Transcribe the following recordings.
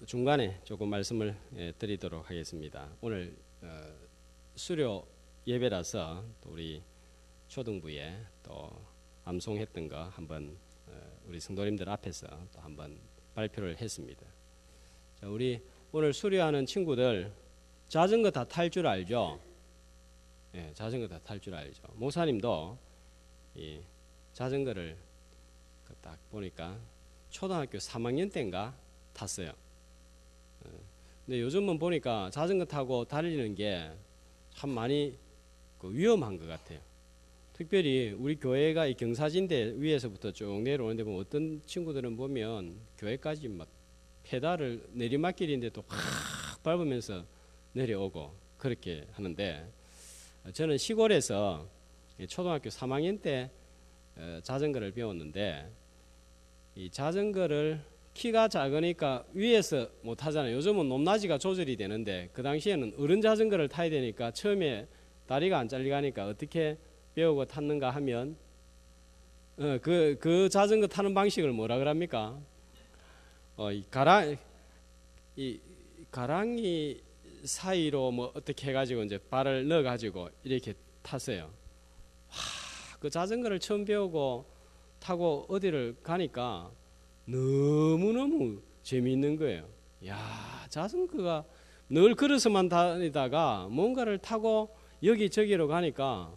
중간에 조금 말씀을 드리도록 하겠습니다. 오늘 수료 예배라서 또 우리 초등부에 또 암송했던 거 한번 우리 성도님들 앞에서 또 한번 발표를 했습니다. 자, 우리 오늘 수료하는 친구들 자전거 다 탈 줄 알죠? 예, 자전거 다 탈 줄 알죠. 목사님도 이 자전거를 딱 보니까 초등학교 3학년 때인가 탔어요. 근데 요즘은 보니까 자전거 타고 달리는 게 참 많이 위험한 것 같아요. 특별히 우리 교회가 이 경사진대 위에서부터 쭉 내려오는데 보면 어떤 친구들은 보면 교회까지 막 페달을 내리막길인데도 확 밟으면서 내려오고 그렇게 하는데, 저는 시골에서 초등학교 3학년 때 자전거를 배웠는데, 이 자전거를 키가 작으니까 위에서 못 하잖아요. 요즘은 높낮이가 조절이 되는데 그 당시에는 어른 자전거를 타야 되니까 처음에 다리가 안 잘려가니까 어떻게 배우고 탔는가 하면 그 자전거 타는 방식을 뭐라 그럽니까? 이 가랑이 사이로 뭐 어떻게 해가지고 이제 발을 넣어가지고 이렇게 탔어요. 그 자전거를 처음 배우고 타고 어디를 가니까 너무너무 재미있는 거예요. 야, 자전거가 늘 걸어서만 다니다가 뭔가를 타고 여기저기로 가니까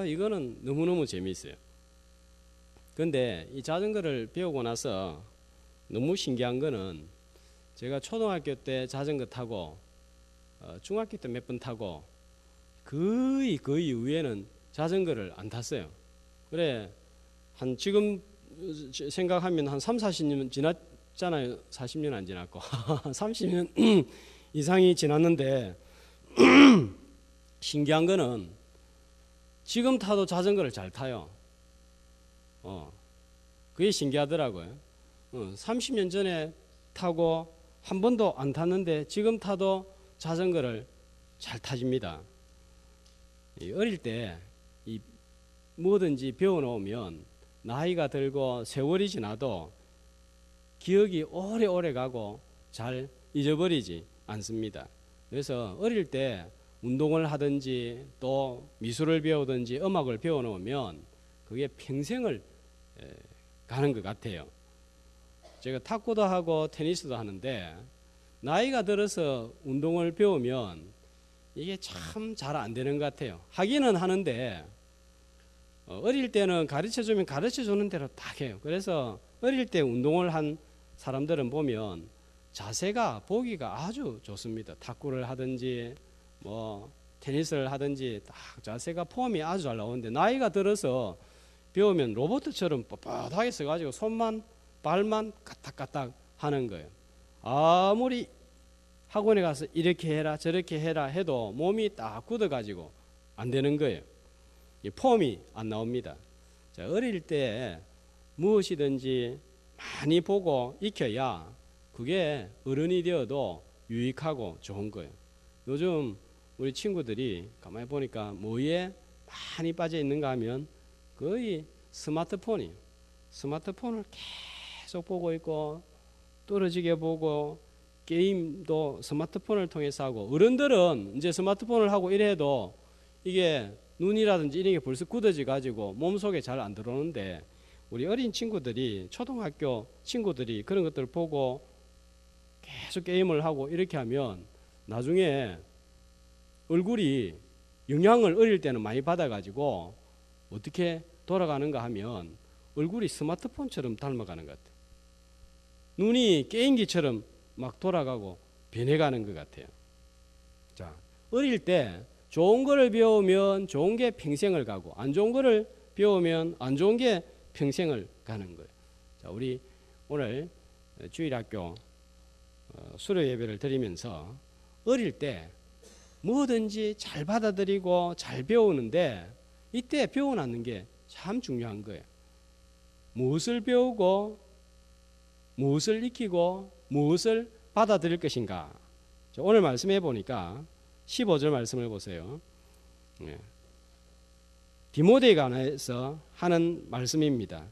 이거는 너무너무 재미있어요. 근데 이 자전거를 배우고 나서 너무 신기한 거는, 제가 초등학교 때 자전거 타고 중학교 때 몇 번 타고 거의 그 이후에는 자전거를 안 탔어요. 그래, 한 지금 생각하면 한 30-40년 지났잖아요. 40년 안 지났고 30년 이상이 지났는데 신기한 거는 지금 타도 자전거를 잘 타요. 그게 신기하더라고요. 30년 전에 타고 한 번도 안 탔는데 지금 타도 자전거를 잘 타집니다. 어릴 때 뭐든지 배워놓으면 나이가 들고 세월이 지나도 기억이 오래오래 가고 잘 잊어버리지 않습니다. 그래서 어릴 때 운동을 하든지 또 미술을 배우든지 음악을 배워놓으면 그게 평생을 가는 것 같아요. 제가 탁구도 하고 테니스도 하는데 나이가 들어서 운동을 배우면 이게 참 잘 안 되는 것 같아요. 하기는 하는데 어릴 때는 가르쳐주면 가르쳐주는 대로 딱 해요. 그래서 어릴 때 운동을 한 사람들은 보면 자세가 보기가 아주 좋습니다. 탁구를 하든지 뭐 테니스를 하든지 딱 자세가 폼이 아주 잘 나오는데, 나이가 들어서 배우면 로봇처럼 뻣뻣하게 써가지고 손만 발만 까딱까딱 하는 거예요. 아무리 학원에 가서 이렇게 해라 저렇게 해라 해도 몸이 딱 굳어가지고 안 되는 거예요. 이 폼이 안 나옵니다. 자, 어릴 때 무엇이든지 많이 보고 익혀야 그게 어른이 되어도 유익하고 좋은 거예요. 요즘 우리 친구들이 가만히 보니까 뭐에 많이 빠져 있는가 하면 거의 스마트폰이에요. 스마트폰을 계속 보고 있고 떨어지게 보고 게임도 스마트폰을 통해서 하고, 어른들은 이제 스마트폰을 하고 이래도 이게 눈이라든지 이런 게 벌써 굳어져 가지고 몸속에 잘 안 들어오는데, 우리 어린 친구들이 초등학교 친구들이 그런 것들을 보고 계속 게임을 하고 이렇게 하면 나중에 얼굴이 영향을 어릴 때는 많이 받아가지고 어떻게 돌아가는가 하면 얼굴이 스마트폰처럼 닮아가는 것 같아요. 눈이 게임기처럼 막 돌아가고 변해가는 것 같아요. 자, 어릴 때 좋은 거를 배우면 좋은 게 평생을 가고 안 좋은 거를 배우면 안 좋은 게 평생을 가는 거예요. 자, 우리 오늘 주일학교 수료 예배를 드리면서 어릴 때 뭐든지 잘 받아들이고 잘 배우는데 이때 배워놨는 게 참 중요한 거예요. 무엇을 배우고 무엇을 익히고 무엇을 받아들일 것인가. 오늘 말씀해 보니까 15절 말씀을 보세요. 디모데에 관해서 하는 말씀입니다.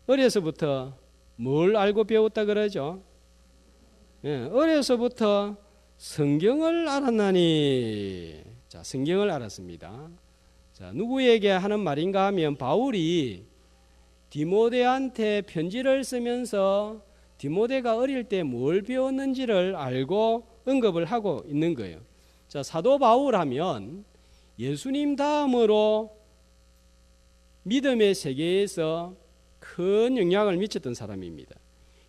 어려서부터 뭘 알고 배웠다 그러죠? 어려서부터 성경을 알았나니. 자, 성경을 알았습니다. 자, 누구에게 하는 말인가 하면 바울이 디모데한테 편지를 쓰면서 디모데가 어릴 때 뭘 배웠는지를 알고 언급을 하고 있는 거예요. 자, 사도 바울 하면 예수님 다음으로 믿음의 세계에서 큰 영향을 미쳤던 사람입니다.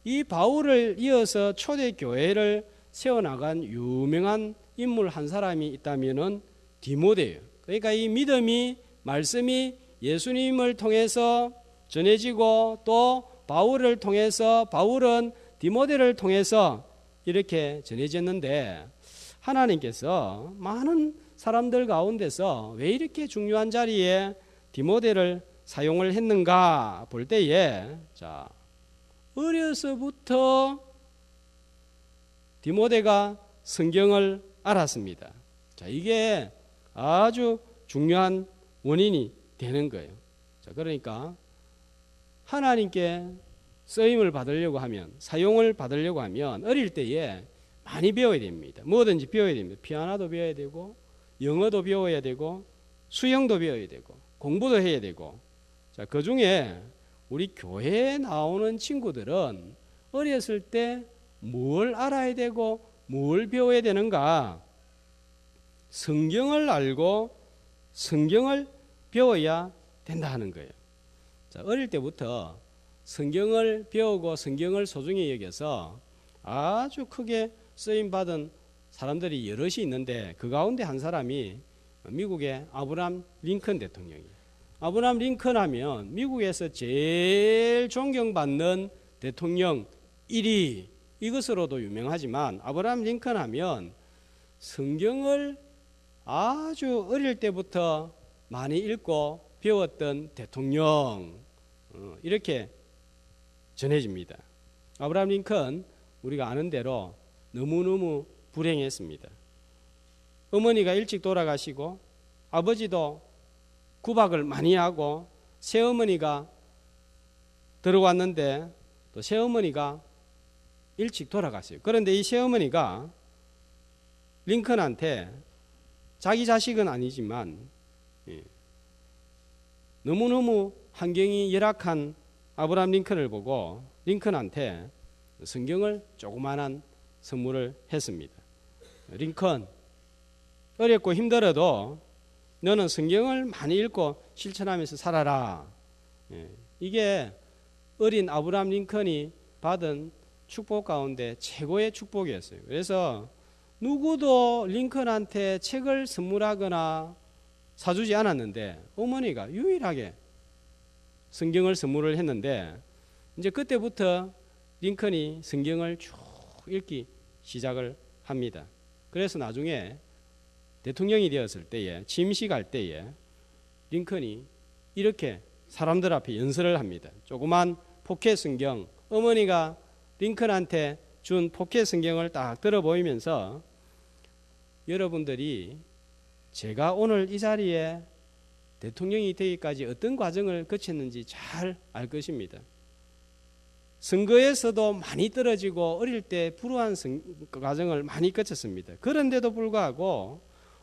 이 바울을 이어서 초대교회를 세워나간 유명한 인물 한 사람이 있다면 디모데예요. 그러니까 이 믿음이, 말씀이 예수님을 통해서 전해지고 또 바울을 통해서, 바울은 디모데를 통해서 이렇게 전해졌는데, 하나님께서 많은 사람들 가운데서 왜 이렇게 중요한 자리에 디모데를 사용을 했는가 볼 때에, 자, 어려서부터 디모데가 성경을 알았습니다. 자, 이게 아주 중요한 원인이 되는 거예요. 자, 그러니까 하나님께 쓰임을 받으려고 하면, 사용을 받으려고 하면 어릴 때에 많이 배워야 됩니다. 뭐든지 배워야 됩니다. 피아노도 배워야 되고, 영어도 배워야 되고, 수영도 배워야 되고, 공부도 해야 되고. 자, 그 중에 우리 교회에 나오는 친구들은 어렸을 때 뭘 알아야 되고 뭘 배워야 되는가? 성경을 알고 성경을 배워야 된다 하는 거예요. 자, 어릴 때부터 성경을 배우고 성경을 소중히 여겨서 아주 크게 쓰임받은 사람들이 여럿이 있는데, 그 가운데 한 사람이 미국의 아브라함 링컨 대통령이에요. 아브라함 링컨 하면 미국에서 제일 존경받는 대통령 1위, 이것으로도 유명하지만, 아브라함 링컨 하면 성경을 아주 어릴 때부터 많이 읽고 배웠던 대통령, 이렇게 전해집니다. 아브라함 링컨, 우리가 아는 대로 너무너무 불행했습니다. 어머니가 일찍 돌아가시고 아버지도 구박을 많이 하고, 새어머니가 들어왔는데 또 새어머니가 일찍 돌아갔어요. 그런데 이 새어머니가 링컨한테, 자기 자식은 아니지만 너무너무 환경이 열악한 아브라함 링컨을 보고 링컨한테 성경을 조그만한 선물을 했습니다. 링컨, 어렵고 힘들어도 너는 성경을 많이 읽고 실천하면서 살아라. 이게 어린 아브라함 링컨이 받은 축복 가운데 최고의 축복이었어요. 그래서 누구도 링컨한테 책을 선물하거나 사주지 않았는데 어머니가 유일하게 성경을 선물을 했는데, 이제 그때부터 링컨이 성경을 쭉 읽기 시작을 합니다. 그래서 나중에 대통령이 되었을 때에, 취임식할 때에 링컨이 이렇게 사람들 앞에 연설을 합니다. 조그만 포켓 성경, 어머니가 링컨한테 준 포켓 성경을 딱 들어 보이면서, 여러분들이 제가 오늘 이 자리에 대통령이 되기까지 어떤 과정을 거쳤는지 잘 알 것입니다. 선거에서도 많이 떨어지고 어릴 때 불우한 과정을 많이 거쳤습니다. 그런데도 불구하고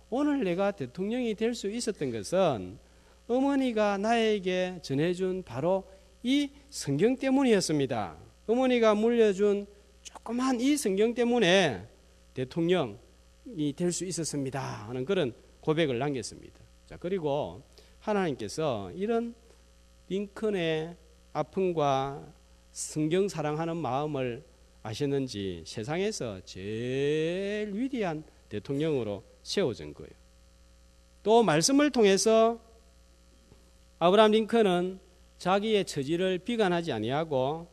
오늘 내가 대통령이 될 수 있었던 것은 어머니가 나에게 전해준 바로 이 성경 때문이었습니다. 어머니가 물려준 조그만 이 성경 때문에 대통령이 될 수 있었습니다 하는 그런 고백을 남겼습니다. 자, 그리고 하나님께서 이런 링컨의 아픔과 성경 사랑하는 마음을 아셨는지 세상에서 제일 위대한 대통령으로 세워진 거예요. 또 말씀을 통해서 아브라함 링컨은 자기의 처지를 비관하지 아니하고,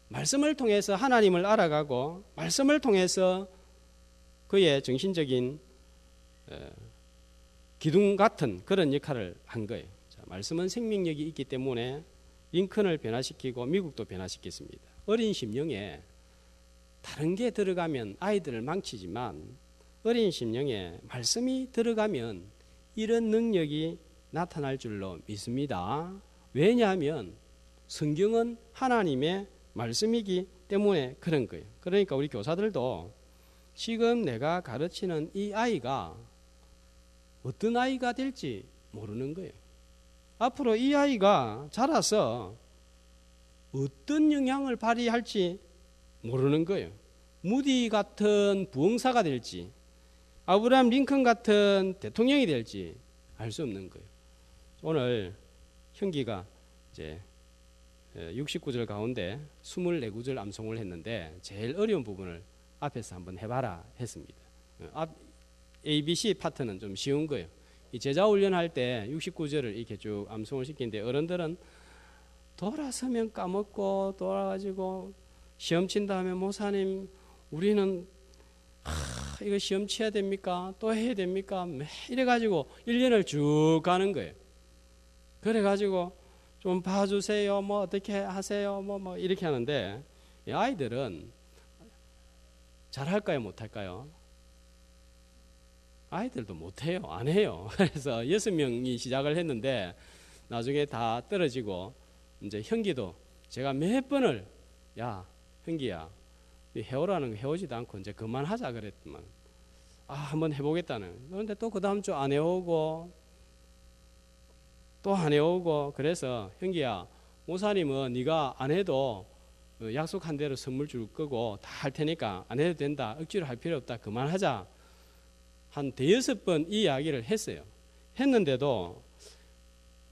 말씀을 통해서 하나님을 알아가고, 말씀을 통해서 그의 정신적인 기둥 같은 그런 역할을 한 거예요. 자, 말씀은 생명력이 있기 때문에 링컨을 변화시키고 미국도 변화시켰습니다. 어린 심령에 다른 게 들어가면 아이들을 망치지만, 어린 심령에 말씀이 들어가면 이런 능력이 나타날 줄로 믿습니다. 왜냐하면 성경은 하나님의 말씀이기 때문에 그런 거예요. 그러니까 우리 교사들도 지금 내가 가르치는 이 아이가 어떤 아이가 될지 모르는 거예요. 앞으로 이 아이가 자라서 어떤 영향을 발휘할지 모르는 거예요. 무디 같은 부흥사가 될지 아브라함 링컨 같은 대통령이 될지 알 수 없는 거예요. 오늘 형기가 이제 69절 가운데 24구절 암송을 했는데 제일 어려운 부분을 앞에서 한번 해봐라 했습니다. ABC 파트는 좀 쉬운 거예요. 이 제자 훈련할 때 69절을 이렇게 쭉 암송을 시키는데 어른들은 돌아서면 까먹고 돌아가지고 시험 친다 하면 목사님 우리는 이거 시험 치야 됩니까? 또 해야 됩니까? 이래가지고 1년을 쭉 가는 거예요. 그래가지고 좀 봐주세요. 뭐 어떻게 하세요. 뭐 이렇게 하는데 이 아이들은 잘할까요? 못할까요? 아이들도 못해요. 안 해요. 그래서 6명이 시작을 했는데 나중에 다 떨어지고 이제 형기도 제가 몇 번을 야 형기야 해오라는 거 해오지도 않고 이제 그만하자 그랬더만 한번 해보겠다는. 그런데 또 그 다음 주 안 해오고 또 안 해오고 그래서 형기야 목사님은 네가 안 해도 약속한 대로 선물 줄 거고 다 할 테니까 안 해도 된다. 억지로 할 필요 없다. 그만하자. 한 5-6번 이 이야기를 했어요. 했는데도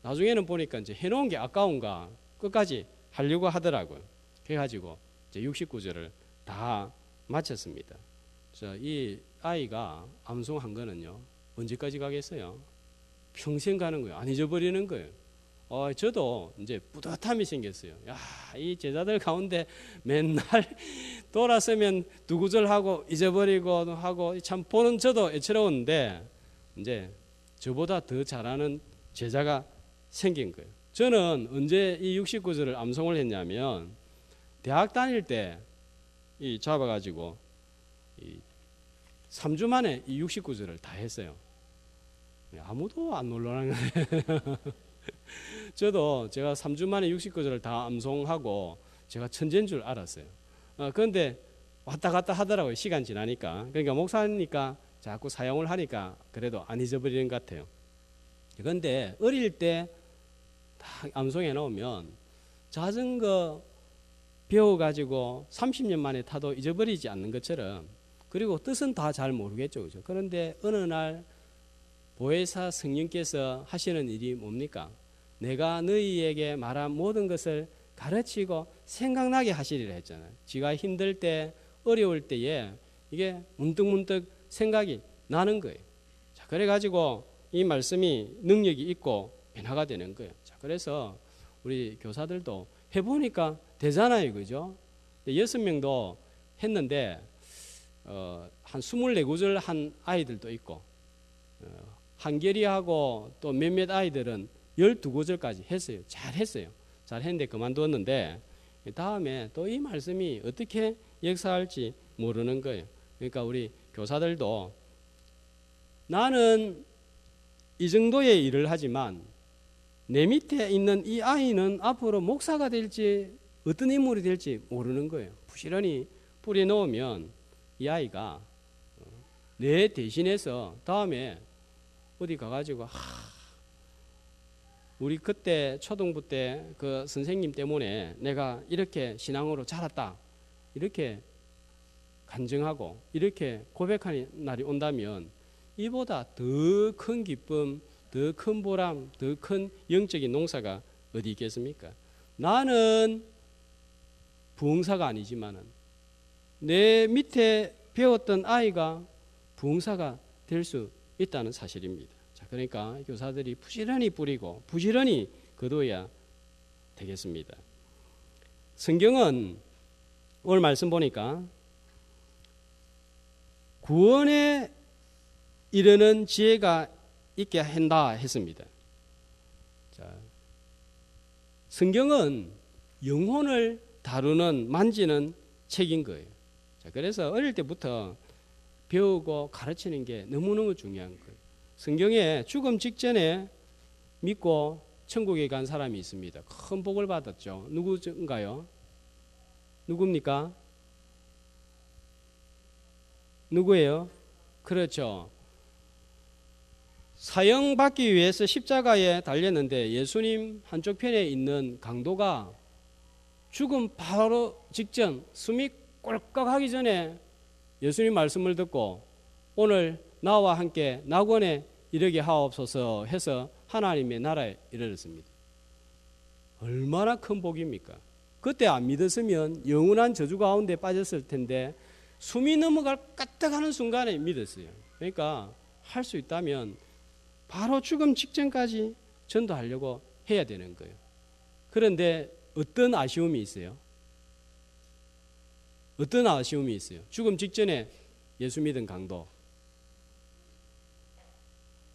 나중에는 보니까 이제 해놓은 게 아까운가 끝까지 하려고 하더라고요. 그래가지고 이제 69절을 다 마쳤습니다. 이 아이가 암송한 거는요 언제까지 가겠어요? 평생 가는 거예요. 안 잊어버리는 거예요. 저도 이제 뿌듯함이 생겼어요. 야, 이 제자들 가운데 맨날 돌아서면 두 구절하고 잊어버리고 하고 참 보는 저도 애처로운데 이제 저보다 더 잘하는 제자가 생긴 거예요. 저는 언제 이 69절을 암송을 했냐면 대학 다닐 때 이 잡아가지고 3주 만에 이 69절을 다 했어요. 아무도 안 놀라는 거예요. 저도 제가 3주 만에 69절을 다 암송하고 제가 천재인 줄 알았어요. 그런데 왔다 갔다 하더라고요. 시간 지나니까. 그러니까 목사니까 자꾸 사용을 하니까 그래도 안 잊어버리는 것 같아요. 그런데 어릴 때 딱 암송해 놓으면 자전거 배워가지고 30년 만에 타도 잊어버리지 않는 것처럼 그리고 뜻은 다 잘 모르겠죠. 그죠? 그런데 어느 날 보혜사 성령께서 하시는 일이 뭡니까? 내가 너희에게 말한 모든 것을 가르치고 생각나게 하시리라 했잖아요. 지가 힘들 때 어려울 때에 이게 문득문득 생각이 나는 거예요. 자, 그래가지고 이 말씀이 능력이 있고 변화가 되는 거예요. 자, 그래서 우리 교사들도 해보니까 되잖아요. 그죠? 6명도 했는데 한 24구절 한 아이들도 있고 한결이하고 또 몇몇 아이들은 12구절까지 했어요. 잘 했어요. 잘 했는데 그만두었는데 다음에 또 이 말씀이 어떻게 역사할지 모르는 거예요. 그러니까 우리 교사들도 나는 이 정도의 일을 하지만 내 밑에 있는 이 아이는 앞으로 목사가 될지 어떤 인물이 될지 모르는 거예요. 부지런히 뿌리 놓으면 이 아이가 내 대신해서 다음에 어디 가가지고 우리 그때 초등부 때 그 선생님 때문에 내가 이렇게 신앙으로 자랐다 이렇게 간증하고 이렇게 고백하는 날이 온다면 이보다 더 큰 기쁨, 더 큰 보람, 더 큰 영적인 농사가 어디 있겠습니까? 나는 부흥사가 아니지만은 내 밑에 배웠던 아이가 부흥사가 될 수 있다는 사실입니다. 자, 그러니까 교사들이 부지런히 뿌리고 부지런히 거둬야 되겠습니다. 성경은 오늘 말씀 보니까 구원에 이르는 지혜가 있게 한다 했습니다. 자, 성경은 영혼을 다루는 만지는 책인 거예요. 자, 그래서 어릴 때부터 배우고 가르치는 게 너무너무 중요한 거예요. 성경에 죽음 직전에 믿고 천국에 간 사람이 있습니다. 큰 복을 받았죠. 누구인가요? 누굽니까? 누구예요? 그렇죠. 사형받기 위해서 십자가에 달렸는데 예수님 한쪽 편에 있는 강도가 죽음 바로 직전 숨이 꼴깍 하기 전에 예수님 말씀을 듣고 오늘 나와 함께 낙원에 이르게 하옵소서 해서 하나님의 나라에 이르렀습니다. 얼마나 큰 복입니까? 그때 안 믿었으면 영원한 저주 가운데 빠졌을 텐데 숨이 넘어갈 까딱하는 순간에 믿었어요. 그러니까 할 수 있다면 바로 죽음 직전까지 전도하려고 해야 되는 거예요. 그런데 어떤 아쉬움이 있어요? 어떤 아쉬움이 있어요? 죽음 직전에 예수 믿은 강도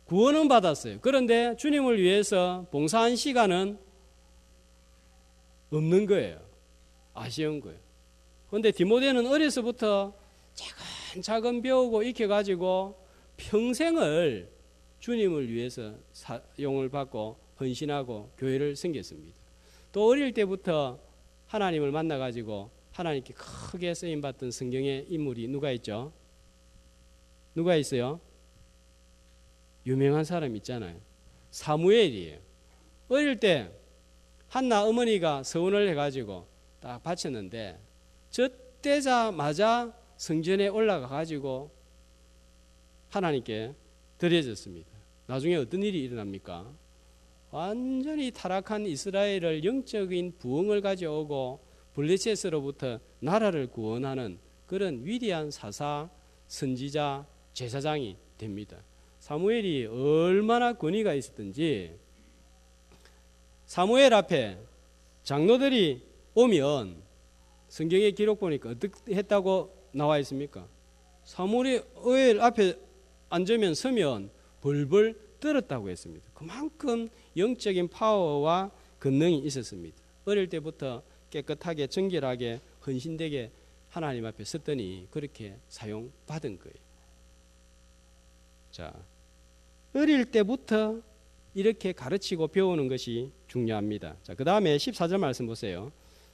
구원은 받았어요. 그런데 주님을 위해서 봉사한 시간은 없는 거예요. 아쉬운 거예요. 그런데 디모데는 어려서부터 차근차근 배우고 익혀가지고 평생을 주님을 위해서 사용을 받고 헌신하고 교회를 섬겼습니다. 또 어릴 때부터 하나님을 만나가지고 하나님께 크게 쓰임받던 성경의 인물이 누가 있죠? 누가 있어요? 유명한 사람 있잖아요. 사무엘이에요. 어릴 때 한나 어머니가 서원을 해가지고 딱 바쳤는데 젖되자마자 성전에 올라가가지고 하나님께 드려졌습니다. 나중에 어떤 일이 일어납니까? 완전히 타락한 이스라엘을 영적인 부흥을 가져오고 블레셋으로부터 나라를 구원하는 그런 위대한 사사, 선지자, 제사장이 됩니다. 사무엘이 얼마나 권위가 있었던지 사무엘 앞에 장로들이 오면 성경의 기록 보니까 어떻게 했다고 나와 있습니까? 사무엘 앞에 앉으면 서면 벌벌 떨었다고 했습니다. 그만큼 영적인 파워와 권능이 있었습니다. 어릴 때부터 깨끗하게 정결하게 헌신되게 하나님 앞에 섰더니 그렇게 사용받은 거예요. 자, 어릴 때부터 이렇게 가르치고 배우는 것이 중요합니다. 자, 그 다음에 14절 말씀 보세요.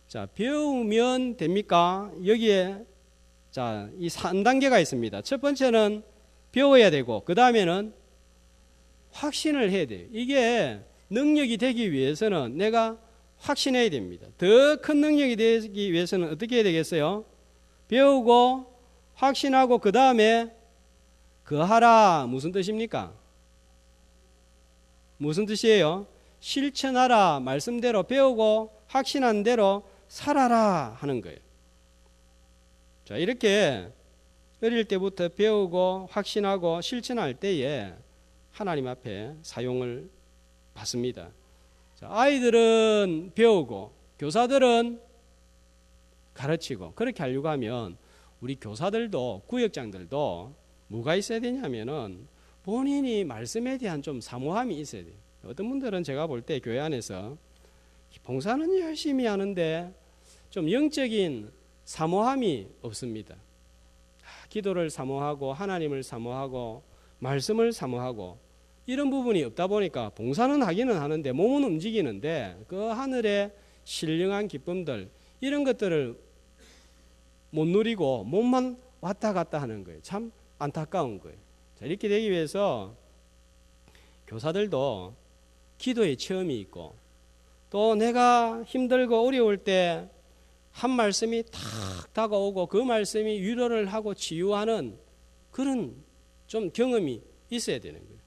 자, 배우면 됩니까? 여기에 자, 이 3단계가 있습니다. 첫 번째는 배워야 되고 그 다음에는 확신을 해야 돼요. 이게 능력이 되기 위해서는 내가 확신해야 됩니다. 더 큰 능력이 되기 위해서는 어떻게 해야 되겠어요? 배우고 확신하고 그 다음에 거하라. 무슨 뜻입니까? 무슨 뜻이에요? 실천하라. 말씀대로 배우고 확신한 대로 살아라 하는 거예요. 자, 이렇게 어릴 때부터 배우고 확신하고 실천할 때에 하나님 앞에 사용을 받습니다. 자, 아이들은 배우고 교사들은 가르치고 그렇게 하려고 하면 우리 교사들도 구역장들도 뭐가 있어야 되냐면은 본인이 말씀에 대한 좀 사모함이 있어야 돼요. 어떤 분들은 제가 볼 때 교회 안에서 봉사는 열심히 하는데 좀 영적인 사모함이 없습니다. 기도를 사모하고 하나님을 사모하고 말씀을 사모하고 이런 부분이 없다 보니까 봉사는 하기는 하는데 몸은 움직이는데 그 하늘의 신령한 기쁨들 이런 것들을 못 누리고 몸만 왔다 갔다 하는 거예요. 참 안타까운 거예요. 자, 이렇게 되기 위해서 교사들도 기도의 체험이 있고 또 내가 힘들고 어려울 때 한 말씀이 탁 다가오고 그 말씀이 위로를 하고 치유하는 그런 좀 경험이 있어야 되는 거예요.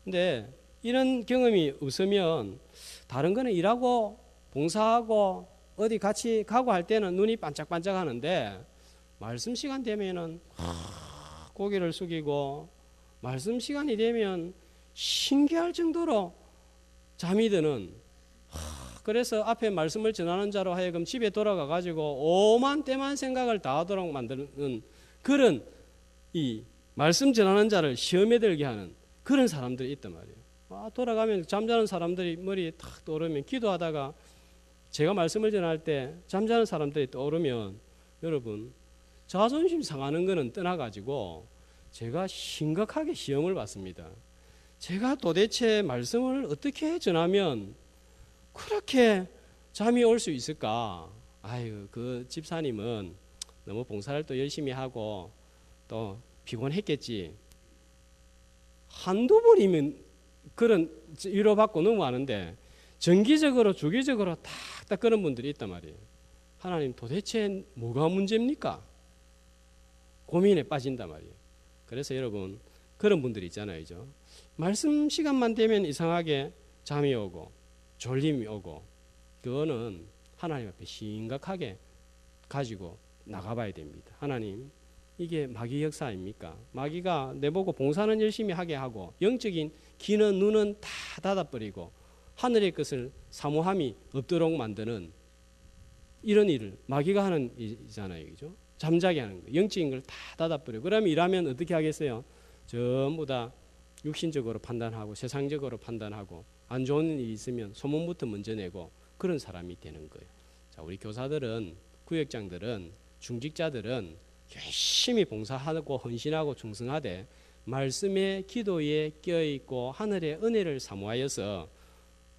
근데 이런 경험이 없으면 다른 거는 일하고 봉사하고 어디 같이 가고 할 때는 눈이 반짝반짝 하는데 말씀 시간 되면은 고개를 숙이고 말씀 시간이 되면 신기할 정도로 잠이 드는 그래서 앞에 말씀을 전하는 자로 하여금 집에 돌아가 가지고 오만 때만 생각을 다 하도록 만드는 그런 이 말씀 전하는 자를 시험에 들게 하는 그런 사람들이 있단 말이에요. 돌아가면 잠자는 사람들이 머리에 탁 떠오르면 기도하다가 제가 말씀을 전할 때 잠자는 사람들이 떠오르면 여러분 자존심 상하는 거는 떠나가지고 제가 심각하게 시험을 받습니다. 제가 도대체 말씀을 어떻게 전하면 그렇게 잠이 올 수 있을까? 아유 그 집사님은 너무 봉사를 또 열심히 하고 또 피곤했겠지. 한두 번이면 그런 위로받고 넘어가는데 정기적으로 주기적으로 탁탁 그런 분들이 있단 말이에요. 하나님 도대체 뭐가 문제입니까? 고민에 빠진단 말이에요. 그래서 여러분 그런 분들이 있잖아요. 그죠? 말씀 시간만 되면 이상하게 잠이 오고 졸림이 오고 그거는 하나님 앞에 심각하게 가지고 나가봐야 됩니다. 하나님 이게 마귀 역사 아닙니까? 마귀가 내보고 봉사는 열심히 하게 하고 영적인 귀는 눈은 다 닫아버리고 하늘의 것을 사모함이 없도록 만드는 이런 일을 마귀가 하는 일이잖아요. 그죠? 잠자게 하는 거. 영적인 걸 다 닫아버리고 그러면 일하면 어떻게 하겠어요? 전부 다 육신적으로 판단하고 세상적으로 판단하고 안 좋은 일이 있으면 소문부터 먼저 내고 그런 사람이 되는 거예요. 자, 우리 교사들은 구역장들은 중직자들은 열심히 봉사하고 헌신하고 충성하되 말씀에 기도에 껴있고 하늘의 은혜를 사모하여서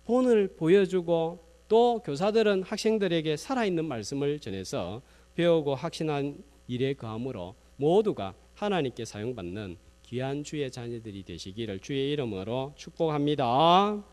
본을 보여주고 또 교사들은 학생들에게 살아있는 말씀을 전해서 배우고 확신한 일에 거함으로 모두가 하나님께 사용받는 귀한 주의 자녀들이 되시기를 주의 이름으로 축복합니다.